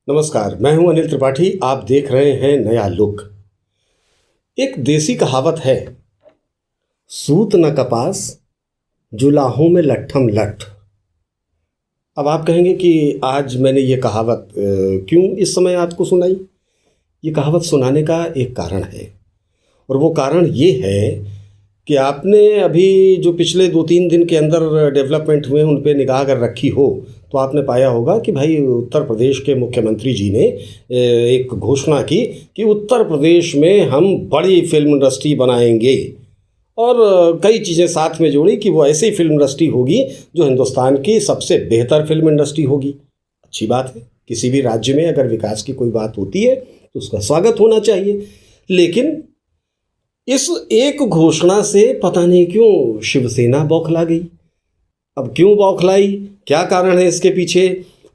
नमस्कार, मैं हूं अनिल त्रिपाठी। आप देख रहे हैं नया लुक। एक देसी कहावत है, सूत न कपास जुलाहों में लट्ठम लट्ठ। अब आप कहेंगे कि आज मैंने ये कहावत क्यों इस समय आपको सुनाई। ये कहावत सुनाने का एक कारण है, और वो कारण ये है कि आपने अभी जो पिछले 2-3 दिन के अंदर डेवलपमेंट हुए उन पे निगाह अगर रखी हो तो आपने पाया होगा कि भाई उत्तर प्रदेश के मुख्यमंत्री जी ने एक घोषणा की कि उत्तर प्रदेश में हम बड़ी फिल्म इंडस्ट्री बनाएंगे, और कई चीज़ें साथ में जोड़ी कि वो ऐसी फिल्म इंडस्ट्री होगी जो हिंदुस्तान की सबसे बेहतर फिल्म इंडस्ट्री होगी। अच्छी बात है, किसी भी राज्य में अगर विकास की कोई बात होती है तो उसका स्वागत होना चाहिए। लेकिन इस एक घोषणा से पता नहीं क्यों शिवसेना बौखला गई। अब क्यों बौखलाई, क्या कारण है इसके पीछे,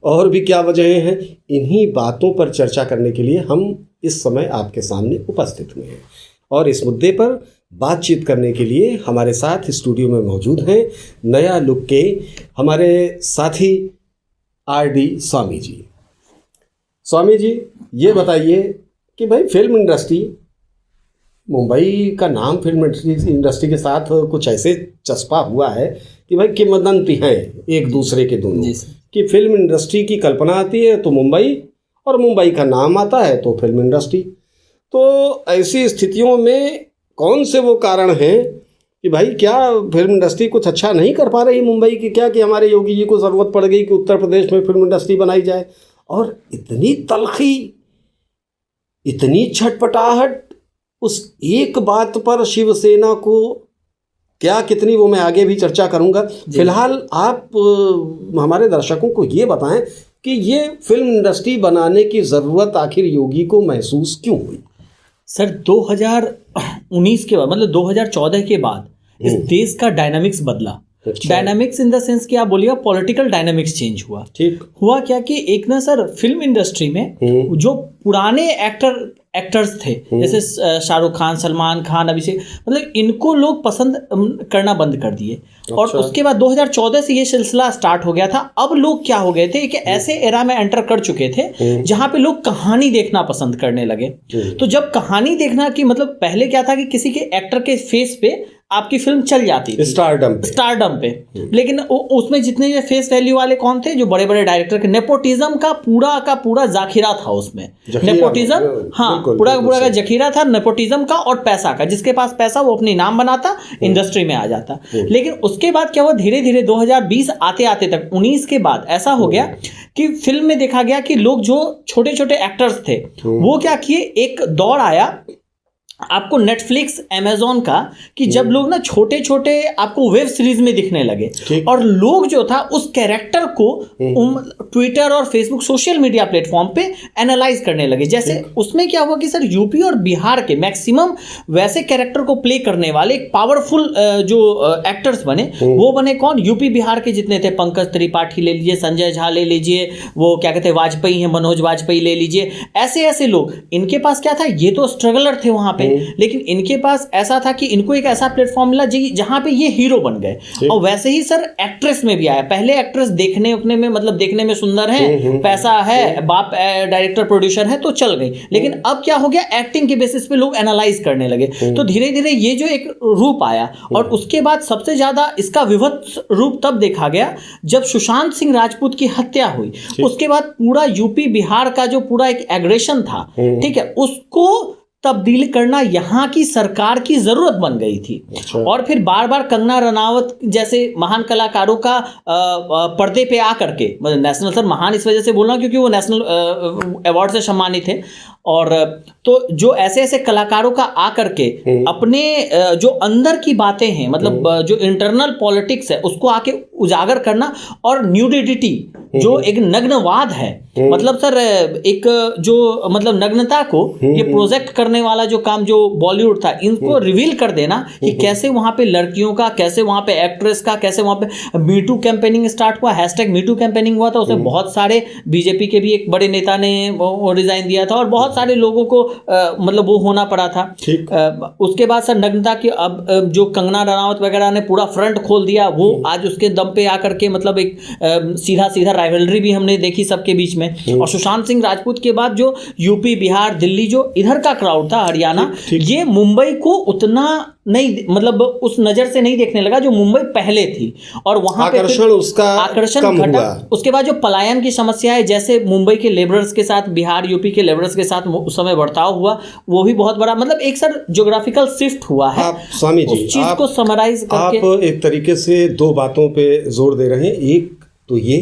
और भी क्या वजहें हैं, इन्हीं बातों पर चर्चा करने के लिए हम इस समय आपके सामने उपस्थित हुए हैं। और इस मुद्दे पर बातचीत करने के लिए हमारे साथ स्टूडियो में मौजूद हैं नया लुक के हमारे साथी RD स्वामी जी। स्वामी जी, ये बताइए कि भाई फिल्म इंडस्ट्री, मुंबई का नाम फिल्म इंडस्ट्री के साथ कुछ ऐसे चस्पा हुआ है कि भाई किंवदंती हैं एक दूसरे के दोनों कि फिल्म इंडस्ट्री की कल्पना आती है तो मुंबई, और मुंबई का नाम आता है तो फिल्म इंडस्ट्री। तो ऐसी स्थितियों में कौन से वो कारण हैं कि भाई क्या फिल्म इंडस्ट्री कुछ अच्छा नहीं कर पा रही मुंबई की, क्या कि हमारे योगी जी को ज़रूरत पड़ गई कि उत्तर प्रदेश में फिल्म इंडस्ट्री बनाई जाए, और इतनी तलखी, इतनी छटपटाहट उस एक बात पर शिवसेना को, क्या कितनी, वो मैं आगे भी चर्चा करूंगा। फिलहाल आप हमारे दर्शकों को ये बताएं कि ये फिल्म इंडस्ट्री बनाने की ज़रूरत आखिर योगी को महसूस क्यों हुई। सर 2019 के बाद, मतलब 2014 के बाद इस देश का डायनामिक्स बदला। डायनामिक्स इन द सेंस कि आप बोलिएगा पॉलिटिकल डायनामिक्स चेंज हुआ। ठीक हुआ क्या कि एक ना सर फिल्म इंडस्ट्री में जो पुराने एक्टर्स थे, जैसे शाहरुख खान, सलमान खान, अभिषेक, मतलब इनको लोग पसंद करना बंद कर दिए। और उसके बाद 2014 से ये सिलसिला स्टार्ट हो गया था। अब लोग क्या हो गए थे कि ऐसे एरा में एंटर कर चुके थे जहां पे लोग कहानी देखना पसंद करने लगे। तो जब कहानी देखना की मतलब पहले क्या था कि किसी के एक्टर के फेस पे आपकी फिल्म चल जाती थी स्टारडम पे, लेकिन उसमें जितने फेस वैल्यू वाले कौन थे, जो बड़े बड़े डायरेक्टर के, नेपोटिज्म का पूरा जाखिरा था उसमें। नेपोटिज्म, हाँ, पूरा का जखीरा था नेपोटिज्म का और पैसा का। जिसके पास पैसा वो अपनी नाम बनाता, इंडस्ट्री में आ जाता। लेकिन उसके बाद क्या हुआ, धीरे धीरे 2020 आते आते तक 19 के बाद ऐसा हो गया कि फिल्म में देखा गया कि लोग जो छोटे छोटे एक्टर्स थे वो क्या किए, एक दौर आया आपको नेटफ्लिक्स, अमेज़न का, कि जब लोग ना छोटे छोटे आपको वेब सीरीज में दिखने लगे, और लोग जो था उस कैरेक्टर को ट्विटर और फेसबुक, सोशल मीडिया प्लेटफॉर्म पे एनालाइज करने लगे। जैसे उसमें क्या हुआ कि सर यूपी और बिहार के मैक्सिमम वैसे कैरेक्टर को प्ले करने वाले एक पावरफुल जो एक्टर्स बने, वो बने कौन, यूपी बिहार के जितने थे, पंकज त्रिपाठी ले लीजिए, संजय झा ले लीजिए, वो क्या कहते हैं वाजपेयी हैं, मनोज वाजपेयी ले लीजिए, ऐसे ऐसे लोग। इनके पास क्या था, ये तो स्ट्रगलर थे वहां पे, लेकिन इनके पास ऐसा था कि इनको एक ऐसा प्लेटफॉर्म मिला जहां पे ये हीरो बन गए। और वैसे ही सर एक्ट्रेस में भी आया। पहले एक्ट्रेस देखने में, मतलब देखने में सुंदर है, पैसा है, बाप डायरेक्टर प्रोड्यूसर है तो चल गई। लेकिन अब क्या हो गया, एक्टिंग के बेसिस पे लोग एनालाइज करने लगे। तो धीरे धीरे ये जो एक रूप आया, और उसके बाद सबसे ज्यादा इसका विभत्स रूप तब देखा गया जब सुशांत सिंह राजपूत की हत्या हुई। उसके बाद पूरा यूपी बिहार का जो पूरा एक एग्रेशन था, ठीक है, उसको तब्दील करना यहाँ की सरकार की जरूरत बन गई थी। और फिर बार बार कंगना रनावत जैसे महान कलाकारों का पर्दे पे आकर के, मतलब नेशनल, सर महान इस वजह से बोल रहा हूं क्योंकि वो नेशनल अवार्ड से सम्मानित थे, और तो जो ऐसे ऐसे कलाकारों का आकर के अपने जो अंदर की बातें हैं, मतलब जो इंटरनल पॉलिटिक्स है उसको आके उजागर करना, और न्यूडिटी जो एक नग्नवाद है, मतलब सर एक जो मतलब नग्नता को ये प्रोजेक्ट करने वाला जो काम जो बॉलीवुड था, इनको रिवील कर देना कि कैसे वहां पे लड़कियों का, कैसे वहां पे एक्ट्रेस का, कैसे वहां पे मीटू कैंपेनिंग स्टार्ट हुआ, #मीटू कैंपेनिंग हुआ था। उसमें बहुत सारे बीजेपी के भी एक बड़े नेता ने रिजाइन दिया था, और बहुत बहुत सारे लोगों को मतलब वो होना पड़ा था। उसके बाद सर नग्नता की अब जो कंगना रनावत वगैरह ने पूरा फ्रंट खोल दिया, वो आज उसके दम पे आकर के मतलब एक सीधा सीधा राइवलरी भी हमने देखी सबके बीच में। और सुशांत सिंह राजपूत के बाद जो यूपी, बिहार, दिल्ली जो इधर का क्राउड था, हरियाणा, ये मुंबई को उतना नहीं, मतलब उस नजर से नहीं देखने लगा जो मुंबई पहले थी, और वहां पे आकर्षण घटा। उसके बाद जो पलायन की समस्या है, जैसे मुंबई के लेबरर्स के साथ बिहार, यूपी के लेबरर्स के साथ उस समय बर्ताव हुआ, वो भी बहुत बड़ा मतलब एक सर ज्योग्राफिकल शिफ्ट हुआ है। आप स्वामी जी, उस चीज को समराइज करके आप एक तरीके से दो बातों पे जोर दे रहे हैं। एक तो ये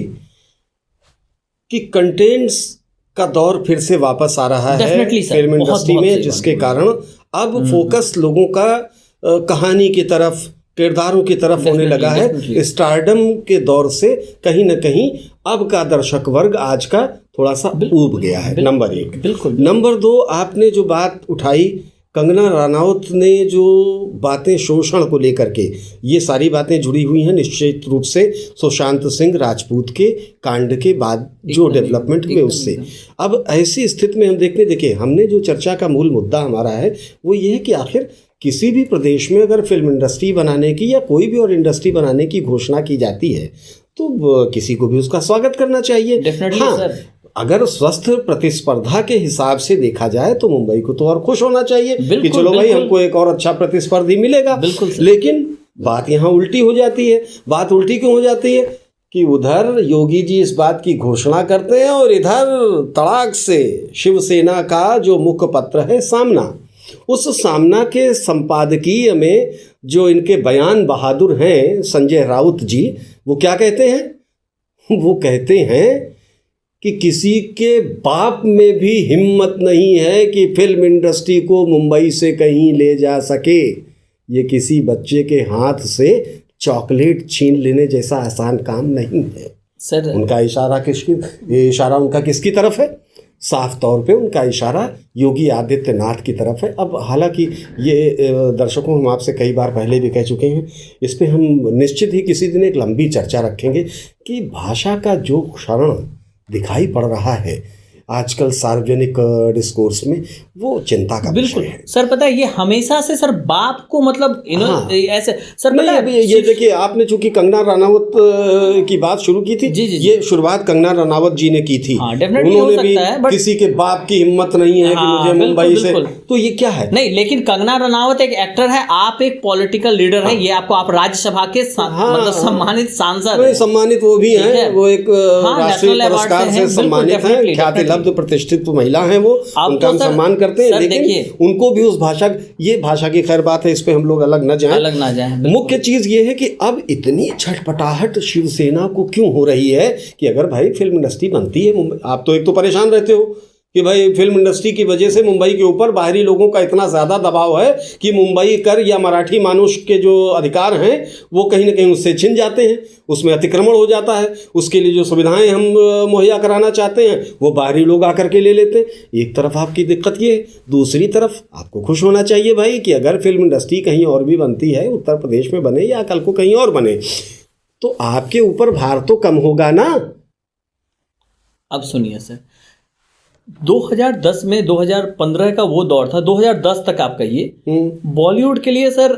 कि कंटेंट्स का दौर फिर से वापस आ रहा है फिल्म इंडस्ट्री में, जिसके कारण अब फोकस लोगों का कहानी की तरफ, किरदारों की तरफ होने लगा है। स्टारडम के दौर से कहीं ना कहीं अब का दर्शक वर्ग आज का थोड़ा सा ऊब गया है, नंबर एक। बिल्कुल। नंबर दो, आपने जो बात उठाई, कंगना रनावत ने जो बातें शोषण को लेकर के, ये सारी बातें जुड़ी हुई हैं निश्चित रूप से सुशांत सिंह राजपूत के कांड के बाद जो डेवलपमेंट हुए उससे। अब ऐसी स्थिति में हम देखिए हमने जो चर्चा का मूल मुद्दा हमारा है वो ये है कि आखिर किसी भी प्रदेश में अगर फिल्म इंडस्ट्री बनाने की या कोई भी और इंडस्ट्री बनाने की घोषणा की जाती है तो किसी को भी उसका स्वागत करना चाहिए। Definitely sir. अगर स्वस्थ प्रतिस्पर्धा के हिसाब से देखा जाए तो मुंबई को तो और खुश होना चाहिए कि चलो भाई हमको एक और अच्छा प्रतिस्पर्धी मिलेगा। लेकिन बात यहाँ उल्टी हो जाती है। बात उल्टी क्यों हो जाती है कि उधर योगी जी इस बात की घोषणा करते हैं और इधर तड़ाक से शिवसेना का जो मुखपत्र है सामना, उस सामना के संपादकीय में जो इनके बयान बहादुर हैं संजय राउत जी, वो क्या कहते हैं? वो कहते हैं कि किसी के बाप में भी हिम्मत नहीं है कि फिल्म इंडस्ट्री को मुंबई से कहीं ले जा सके। ये किसी बच्चे के हाथ से चॉकलेट छीन लेने जैसा आसान काम नहीं है सर। उनका इशारा उनका किसकी तरफ है? साफ तौर पे उनका इशारा योगी आदित्यनाथ की तरफ है। अब हालांकि ये दर्शकों, हम आपसे कई बार पहले भी कह चुके हैं, इस पे हम निश्चित ही किसी दिन एक लंबी चर्चा रखेंगे कि भाषा का जो क्षरण दिखाई पड़ रहा है आजकल सार्वजनिक डिस्कोर्स में, वो चिंता का बिल्कुल है। सर। पता है ये हमेशा से सर बाप को मतलब ऐसे सर पता है, ये देखिए आपने चूंकि कंगना रनावत की बात शुरू की थी, जी, ये शुरुआत कंगना रनावत जी ने की थी। उन्होंने भी किसी के बाप की हिम्मत नहीं है कि मुझे मुंबई से, तो ये क्या है? नहीं, लेकिन कंगना रनावत एक एक्टर है, आप एक पॉलिटिकल लीडर है, ये आपको आप राज्यसभा के मतलब सम्मानित सांसद, सम्मानित वो भी है, वो एक राष्ट्रीय पुरस्कार से सम्मानित है, ख्याति प्रतिष्ठित महिला हैं, वो उनका हम सम्मान करते हैं। लेकिन उनको भी उस भाषा, ये भाषा की खैर बात है, इस पे हम लोग अलग न जाएं। मुख्य चीज ये है कि अब इतनी छटपटाहट शिवसेना को क्यों हो रही है कि अगर भाई फिल्म इंडस्ट्री बनती है, आप तो एक तो परेशान रहते हो कि भाई फिल्म इंडस्ट्री की वजह से मुंबई के ऊपर बाहरी लोगों का इतना ज़्यादा दबाव है कि मुंबई कर या मराठी मानुष के जो अधिकार हैं वो कहीं ना कहीं उससे छिन जाते हैं, उसमें अतिक्रमण हो जाता है। उसके लिए जो सुविधाएं हम मुहैया कराना चाहते हैं वो बाहरी लोग आकर के ले लेते हैं। एक तरफ आपकी दिक्कत ये है, दूसरी तरफ आपको खुश होना चाहिए भाई कि अगर फिल्म इंडस्ट्री कहीं और भी बनती है, उत्तर प्रदेश में बने या कल को कहीं और बने, तो आपके ऊपर भार तो कम होगा ना। अब सुनिए सर, 2010 में 2015 का वो दौर था, 2010 तक आप कहिए बॉलीवुड के लिए सर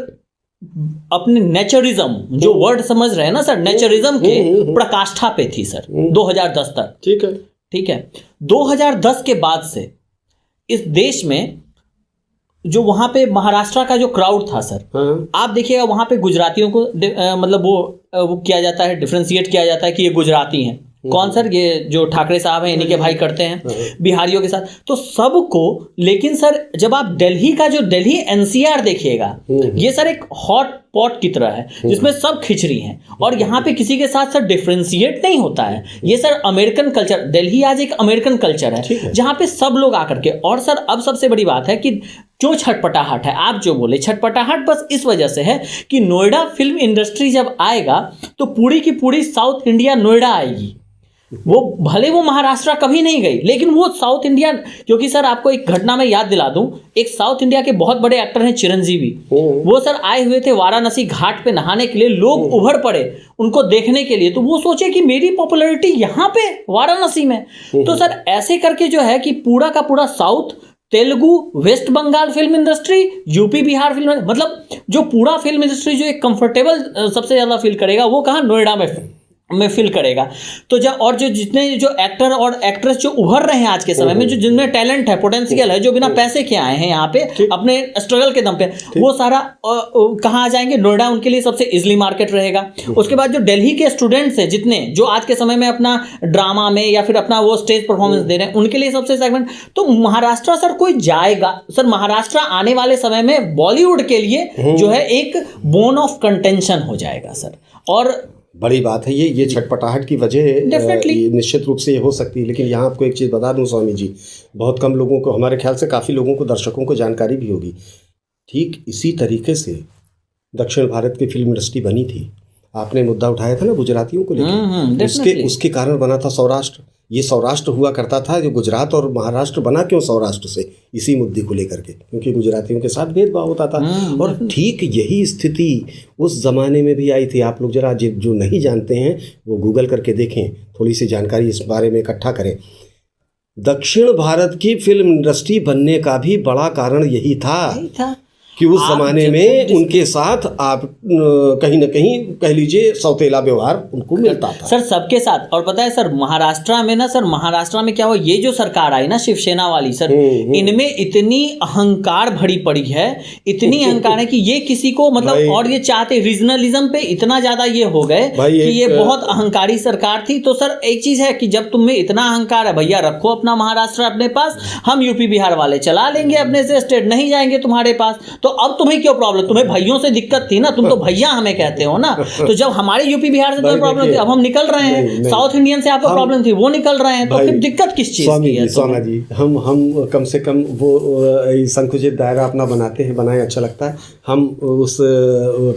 अपने नेचरिज्म, जो वर्ड समझ रहे हैं ना सर, नेचरिज्म के प्रकाष्ठा पे थी सर 2010 तक। ठीक है 2010 के बाद से इस देश में जो वहां पे महाराष्ट्र का जो क्राउड था सर, आप देखिएगा वहां पे गुजरातियों को मतलब वो किया जाता है, डिफ्रेंशिएट किया जाता है कि ये गुजराती हैं। कौन सर? ये जो ठाकरे साहब हैं इन्हीं के भाई करते हैं बिहारियों के साथ, तो सबको। लेकिन सर जब आप दिल्ली का जो दिल्ली एनसीआर देखिएगा, ये सर एक हॉट पॉट की तरह है जिसमें सब खिचड़ी हैं, और यहाँ पे किसी के साथ सर डिफ्रेंशिएट नहीं होता है। ये सर अमेरिकन कल्चर, दिल्ली आज एक अमेरिकन कल्चर है जहाँ पे सब लोग आकर के। और सर अब सबसे बड़ी बात है कि जो छटपटाहट है, आप जो बोले छटपटाहट बस इस वजह से है कि नोएडा फिल्म इंडस्ट्री जब आएगा तो पूरी की पूरी साउथ इंडिया नोएडा आएगी। वो भले वो महाराष्ट्र कभी नहीं गई, लेकिन वो साउथ इंडिया, क्योंकि सर आपको एक घटना में याद दिला दूं, एक साउथ इंडिया के बहुत बड़े एक्टर हैं चिरंजीवी, वो सर आए हुए थे वाराणसी घाट पे नहाने के लिए, लोग उभर पड़े, उनको देखने के लिए, तो वो सोचे कि मेरी पॉपुलैरिटी यहाँ पे वाराणसी में। तो सर ऐसे करके जो है कि पूरा का पूरा south, Telugu, West Bengal film industry, UP Bihar film, मतलब जो पूरा फिल्म इंडस्ट्री जो एक कंफर्टेबल सबसे ज्यादा फील करेगा वो कहाँ, नोएडा में फील करेगा। तो जब और जो जितने जो एक्टर और एक्ट्रेस जो उभर रहे हैं आज के समय में, जो जिनमें टैलेंट है, पोटेंशियल है, जो बिना पैसे के आए हैं यहाँ पे अपने स्ट्रगल के दम पे, वो सारा कहाँ आ जाएंगे, नोएडा उनके लिए सबसे इजीली मार्केट रहेगा। उसके बाद जो दिल्ली के स्टूडेंट्स हैं जितने, जो आज के समय में अपना ड्रामा में या फिर अपना वो स्टेज परफॉर्मेंस दे रहे हैं, उनके लिए सबसे सेगमेंट। तो महाराष्ट्र सर कोई जाएगा सर, महाराष्ट्र आने वाले समय में बॉलीवुड के लिए जो है एक बोन ऑफ कंटेंशन हो जाएगा सर। और बड़ी बात है ये छटपटाहट की वजह निश्चित रूप से ये हो सकती है। लेकिन यहाँ आपको एक चीज़ बता दूँ स्वामी जी, बहुत कम लोगों को, हमारे ख्याल से काफ़ी लोगों को, दर्शकों को जानकारी भी होगी। ठीक इसी तरीके से दक्षिण भारत की फिल्म इंडस्ट्री बनी थी। आपने मुद्दा उठाया था ना गुजरातियों को लेकर, उसके कारण बना था सौराष्ट्र। ये सौराष्ट्र हुआ करता था, जो गुजरात और महाराष्ट्र बना क्यों सौराष्ट्र से, इसी मुद्दे को लेकर के, क्योंकि गुजरातियों के साथ भेदभाव होता था। और ठीक यही स्थिति उस ज़माने में भी आई थी। आप लोग जरा जो नहीं जानते हैं वो गूगल करके देखें, थोड़ी सी जानकारी इस बारे में इकट्ठा करें। दक्षिण भारत की फिल्म इंडस्ट्री बनने का भी बड़ा कारण यही था कि उस जमाने में उनके साथ आप कहीं ना कहीं कह लीजिए सौतेला व्यवहार उनको मिलता था सर, सबके साथ। और पता है सर, महाराष्ट्र में ना सर, महाराष्ट्र में क्या हुआ, ये जो सरकार आई ना शिवसेना वाली सर, इनमें इतनी अहंकार भरी पड़ी है, इतनी अहंकार है कि ये किसी को मतलब, और ये चाहते रीजनलिज्म पे इतना ज्यादा ये हो गए कि ये बहुत अहंकारी सरकार थी। तो सर एक चीज है कि जब तुम में इतना अहंकार है, भैया रखो अपना महाराष्ट्र अपने पास, हम यूपी बिहार वाले चला लेंगे अपने से स्टेट, नहीं जाएंगे तुम्हारे पास। तो अब तुम्हें क्यों प्रॉब्लम, तुम्हें भाइयों से दिक्कत थी ना, तुम तो भैया हमें कहते हो ना। तो जब हमारे यूपी बिहार से तो प्रॉब्लम थी, अब हम निकल रहे हैं, साउथ इंडियन से आपको प्रॉब्लम थी, वो निकल रहे हैं, तो फिर दिक्कत किस चीज की है? स्वामी जी, हम कम से कम वो संकुचित दायरा अपना बनाते हैं, बनाए अच्छा लगता है। हम उस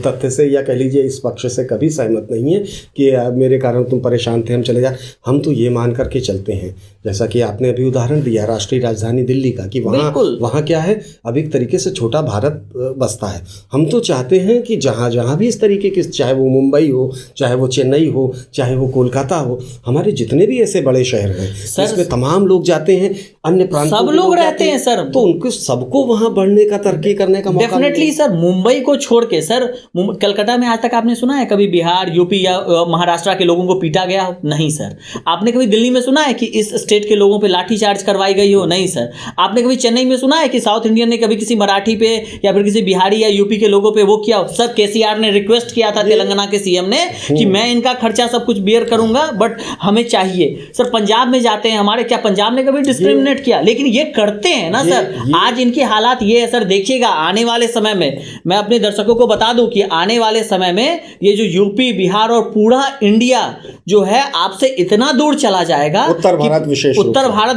तथ्य से या कह लीजिए इस पक्ष से कभी सहमत नहीं है कि मेरे कारण तुम परेशान थे हम चले जाए। हम तो ये मान करके चलते हैं, जैसा कि आपने अभी उदाहरण दिया राष्ट्रीय राजधानी दिल्ली का, कि वहाँ क्या है, अब एक तरीके से छोटा भारत बसता है। हम तो चाहते हैं कि जहाँ भी इस तरीके की, चाहे वो मुंबई हो, चाहे वो चेन्नई हो, चाहे वो कोलकाता हो, हमारे जितने भी ऐसे बड़े शहर हैं जिसमें तमाम लोग जाते हैं, अन्य प्रांतों सब लोग रहते हैं सर, तो उनको सबको वहाँ बढ़ने का, तरक्की करने का मौका डेफिनेटली सर। मुंबई को छोड़ के सर, कलकत्ता में आज तक आपने सुना है कभी बिहार, यूपी या महाराष्ट्र के लोगों को पीटा गया हो? नहीं सर। आपने कभी दिल्ली में सुना है कि इस स्टेट के लोगों पे लाठीचार्ज करवाई गई हो? नहीं सर। आपने कभी चेन्नई में सुना है कि साउथ इंडियन ने कभी किसी मराठी पे या फिर किसी बिहारी या यूपी के लोगों पे वो किया? सर केसीआर ने रिक्वेस्ट किया था तेलंगाना के सीएम ने कि मैं इनका खर्चा सब कुछ बियर करूंगा, बट हमें चाहिए। सर पंजाब में जाते हैं हमारे, क्या पंजाब ने कभी डिस्क्रिमिनेट किया? लेकिन ये करते हैं ना सर। आज इनके हालात ये है सर, देखिएगा आने वाले समय में, मैं अपने दर्शकों को बता दूं कि आने वाले समय में ये जो यूपी बिहार और पूरा इंडिया जो है आपसे इतना दूर चला जाएगा, उत्तर भारत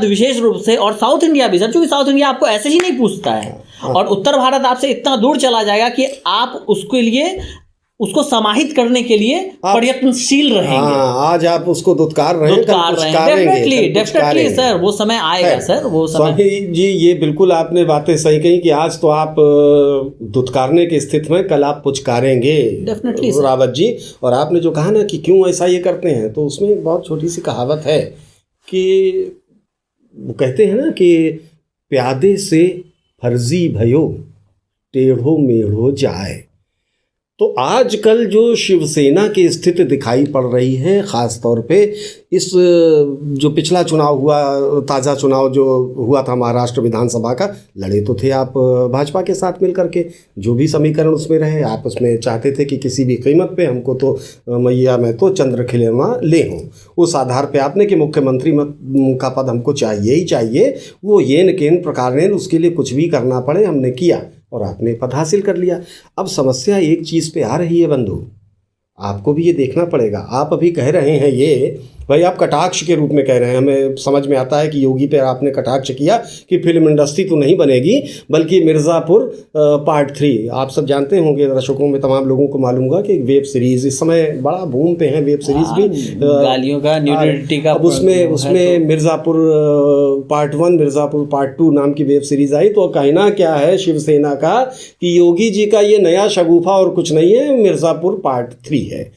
विशेष रूप से, और साउथ इंडिया भी सर, क्योंकि साउथ इंडिया आपको ऐसे ही नहीं पूछता है, और उत्तर भारत आपसे इतना दूर चला जाएगा कि आप उसके लिए, उसको समाहित करने के लिए प्रयत्नशील रहेंगे। आज आप उसको दुत्कार रहे हैं, डेफिनेटली सर, वो समय आएगा सर, वो समय। स्वामी जी ये बिल्कुल आपने बातें सही कही कि आज तो आप दुत्कारने की स्थिति में, कल आप पुचकारेंगे, डेफिनेटली रावत जी। और आपने जो कहा ना कि क्यों ऐसा ये करते हैं, तो उसमें एक बहुत छोटी सी कहावत है कि वो कहते हैं ना कि प्यादे से फर्जी भयो टेढ़ो मेढ़ो जाए। तो आजकल जो शिवसेना की स्थिति दिखाई पड़ रही है, ख़ास तौर पे इस जो पिछला चुनाव हुआ, ताज़ा चुनाव जो हुआ था महाराष्ट्र विधानसभा का, लड़े तो थे आप भाजपा के साथ मिल करके, जो भी समीकरण उसमें रहे, आप उसमें चाहते थे कि किसी भी कीमत पे हमको तो मैया में तो चंद्र खिलेवा ले हों, उस आधार पे आपने कि मुख्यमंत्री का पद हमको चाहिए ही चाहिए, वो येन केन प्रकार ने उसके लिए कुछ भी करना पड़े हमने किया, और आपने पद हासिल कर लिया। अब समस्या एक चीज़ पे आ रही है बंधु, आपको भी ये देखना पड़ेगा। आप अभी कह रहे हैं ये, भाई आप कटाक्ष के रूप में कह रहे हैं, हमें समझ में आता है कि योगी पे आपने कटाक्ष किया कि फिल्म इंडस्ट्री तो नहीं बनेगी बल्कि मिर्ज़ापुर पार्ट 3। आप सब जानते होंगे, दर्शकों में तमाम लोगों को मालूम होगा कि वेब सीरीज़ इस समय बड़ा बूम पे है, वेब सीरीज़ भी, गालियों का, न्यूडिटी का। अब उसमें मिर्ज़ापुर पार्ट 1, मिर्ज़ापुर पार्ट 2 नाम की वेब सीरीज़ आई। तो कहना क्या है शिवसेना का कि योगी जी का ये नया शगुफा और कुछ नहीं है, मिर्ज़ापुर पार्ट 3 है।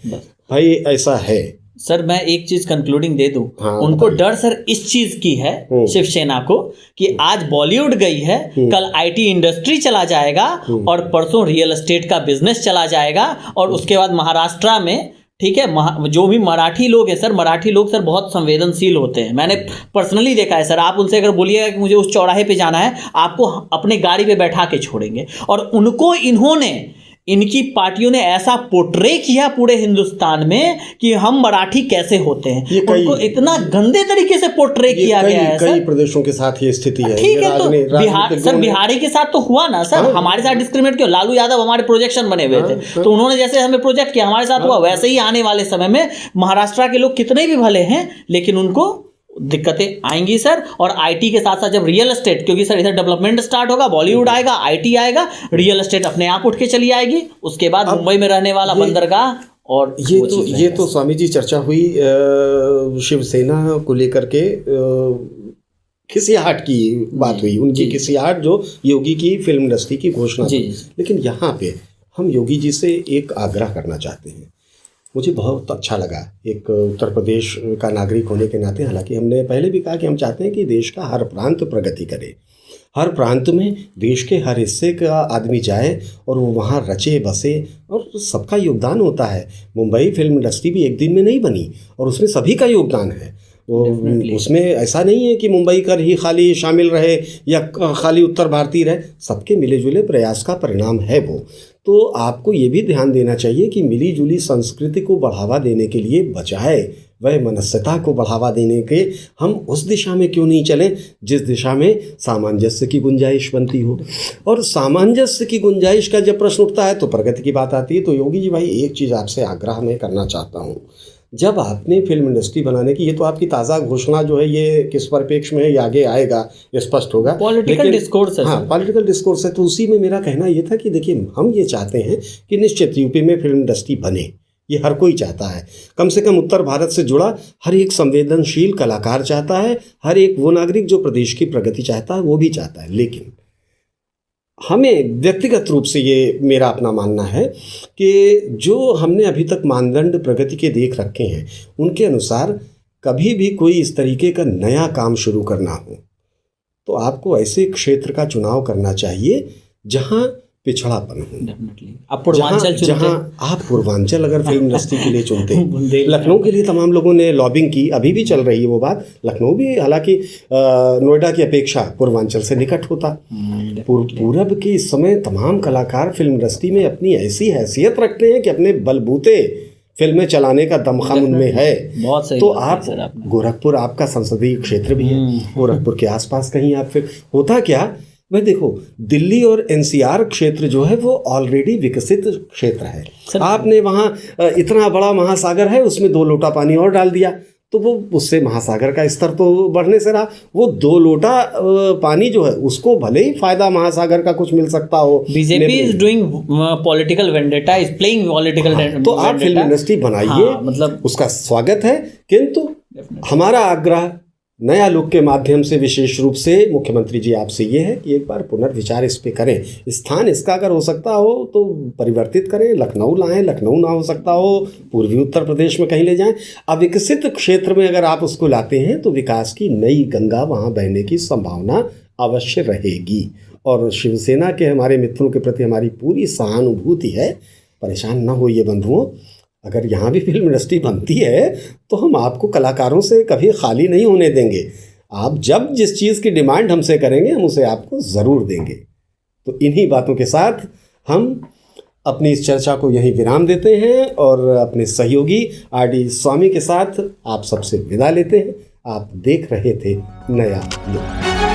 भाई ऐसा है सर। मैं एक चीज कंक्लूडिंग दे दूं, हाँ, उनको डर सर इस चीज की है शिवसेना को कि आज बॉलीवुड गई है, कल आईटी इंडस्ट्री चला जाएगा और परसों रियल एस्टेट का बिजनेस चला जाएगा और उसके बाद महाराष्ट्र में, ठीक है, जो भी मराठी लोग हैं सर, मराठी लोग सर बहुत संवेदनशील होते हैं। मैंने पर्सनली देखा है सर। आप उनसे अगर बोलिएगा कि मुझे उस चौराहे पे जाना है, आपको अपने गाड़ी पे बैठा के छोड़ेंगे। और उनको इनकी पार्टियों ने ऐसा पोर्ट्रे किया पूरे हिंदुस्तान में कि हम मराठी कैसे होते हैं, उनको इतना गंदे तरीके से पोर्ट्रे किया गया है सर। कई प्रदेशों के साथ ये स्थिति है। ठीक है, तो बिहारी के साथ तो हुआ ना सर। हमारे साथ डिस्क्रिमिनेट क्यों? लालू यादव हमारे प्रोजेक्शन बने हुए थे, तो उन्होंने जैसे हमें प्रोजेक्ट किया, हमारे साथ हुआ। वैसे ही आने वाले समय में महाराष्ट्र के लोग कितने भी भले हैं, लेकिन उनको दिक्कतें आएंगी सर। और आईटी के साथ साथ जब रियल एस्टेट, क्योंकि सर इधर डेवलपमेंट स्टार्ट होगा, बॉलीवुड आएगा, आईटी आएगा, रियल एस्टेट अपने आप उठ के चली आएगी। उसके बाद मुंबई में रहने वाला बंदरगाह और ये तो स्वामी जी चर्चा हुई शिवसेना को लेकर के, खिसियाहट की बात हुई, उनकी खिसियाहट जो योगी की फिल्म इंडस्ट्री की घोषणा थी। लेकिन यहाँ पे हम योगी जी से एक आग्रह करना चाहते हैं। मुझे बहुत अच्छा लगा एक उत्तर प्रदेश का नागरिक होने के नाते, हालांकि हमने पहले भी कहा कि हम चाहते हैं कि देश का हर प्रांत प्रगति करे, हर प्रांत में देश के हर हिस्से का आदमी जाए और वो वहाँ रचे बसे, और सबका योगदान होता है। मुंबई फिल्म इंडस्ट्री भी एक दिन में नहीं बनी और उसमें सभी का योगदान है। उसमें ऐसा नहीं है कि मुंबई कर ही खाली शामिल रहे या खाली उत्तर भारतीय रहे, सबके मिले जुले प्रयास का परिणाम है वो। तो आपको ये भी ध्यान देना चाहिए कि मिली जुली संस्कृति को बढ़ावा देने के लिए बजाय वह मनस्यता को बढ़ावा देने के हम उस दिशा में क्यों नहीं चलें जिस दिशा में सामंजस्य की गुंजाइश बनती हो। और सामंजस्य की गुंजाइश का जब प्रश्न उठता है तो प्रगति की बात आती है। तो योगी जी भाई, एक चीज़ आपसे आग्रह मैं करना चाहता हूँ, जब आपने फिल्म इंडस्ट्री बनाने की, ये तो आपकी ताज़ा घोषणा जो है ये किस परिप्रेक्ष्य में ये आगे आएगा, ये स्पष्ट होगा, पॉलिटिकल डिस्कोर्स है। हाँ, पॉलिटिकल डिस्कोर्स है। तो उसी में मेरा कहना ये था कि देखिए, हम ये चाहते हैं कि निश्चित यूपी में फिल्म इंडस्ट्री बने, ये हर कोई चाहता है। कम से कम उत्तर भारत से जुड़ा हर एक संवेदनशील कलाकार चाहता है, हर एक वो नागरिक जो प्रदेश की प्रगति चाहता है वो भी चाहता है। लेकिन हमें व्यक्तिगत रूप से ये मेरा अपना मानना है कि जो हमने अभी तक मानदंड प्रगति के देख रखे हैं उनके अनुसार कभी भी कोई इस तरीके का नया काम शुरू करना हो तो आपको ऐसे क्षेत्र का चुनाव करना चाहिए जहां पिछड़ापन हो। आप पूर्वांचल जहां आप पूर्वांचल अगर फिल्म इंडस्ट्री के लिए चुनते हैं, लखनऊ के लिए तमाम लोगों ने लॉबिंग की, अभी भी चल रही है वो बात। लखनऊ भी हालांकि नोएडा की अपेक्षा पूर्वांचल से निकट होता। पूरब के इस समय तमाम कलाकार फिल्म इंडस्ट्री में अपनी ऐसी हैसियत रखते हैं कि अपने बलबूते फिल्में चलाने का दमखम उनमें है। बहुत सही। तो आप गोरखपुर आपका संसदीय क्षेत्र भी है, गोरखपुर के आसपास कहीं आप फिर होता क्या, भाई देखो, दिल्ली और एनसीआर क्षेत्र जो है वो ऑलरेडी विकसित क्षेत्र है। आपने वहाँ इतना बड़ा महासागर है, उसमें 2 लोटा पानी और डाल दिया तो वो उससे महासागर का स्तर तो बढ़ने से रहा। वो 2 लोटा पानी जो है उसको भले ही फायदा महासागर का कुछ मिल सकता हो। BJP is doing political vendetta, is playing political vendetta. तो आप फिल्म इंडस्ट्री बनाइए, मतलब उसका स्वागत है। किंतु हमारा आग्रह नया लुक के माध्यम से विशेष रूप से मुख्यमंत्री जी आपसे ये है कि एक बार पुनर्विचार इस पे करें। स्थान इसका अगर हो सकता हो तो परिवर्तित करें, लखनऊ लाएं, लखनऊ ना हो सकता हो पूर्वी उत्तर प्रदेश में कहीं ले जाएं। अविकसित क्षेत्र में अगर आप उसको लाते हैं तो विकास की नई गंगा वहाँ बहने की संभावना अवश्य रहेगी। और शिवसेना के हमारे मित्रों के प्रति हमारी पूरी सहानुभूति है। परेशान न होइए बंधुओं, अगर यहाँ भी फिल्म इंडस्ट्री बनती है तो हम आपको कलाकारों से कभी खाली नहीं होने देंगे। आप जब जिस चीज़ की डिमांड हमसे करेंगे हम उसे आपको ज़रूर देंगे। तो इन्हीं बातों के साथ हम अपनी इस चर्चा को यहीं विराम देते हैं और अपने सहयोगी आरडी स्वामी के साथ आप सबसे विदा लेते हैं। आप देख रहे थे नया लुक।